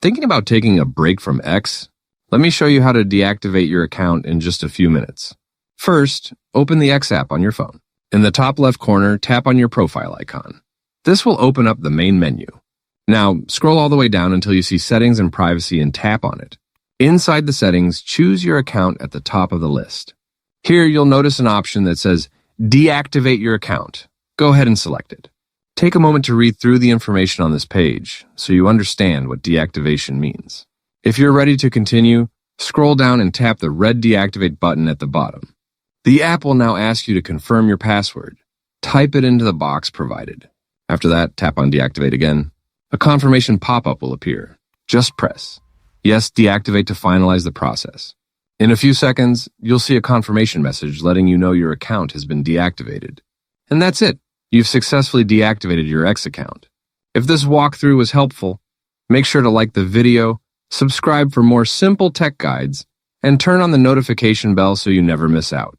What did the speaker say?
Thinking about taking a break from X? Let me show you how to deactivate your account in just a few minutes. First, open the X app on your phone. In the top left corner, tap on your profile icon. This will open up the main menu. Now, scroll all the way down until you see Settings and Privacy and tap on it. Inside the settings, choose your account at the top of the list. Here, you'll notice an option that says Deactivate your account. Go ahead and select it. Take a moment to read through the information on this page so you understand what deactivation means. If you're ready to continue, scroll down and tap the red Deactivate button at the bottom. The app will now ask you to confirm your password. Type it into the box provided. After that, tap on Deactivate again. A confirmation pop-up will appear. Just press Yes, Deactivate to finalize the process. In a few seconds, you'll see a confirmation message letting you know your account has been deactivated. And that's it. You've successfully deactivated your X account. If this walkthrough was helpful, make sure to like the video, subscribe for more simple tech guides, and turn on the notification bell so you never miss out.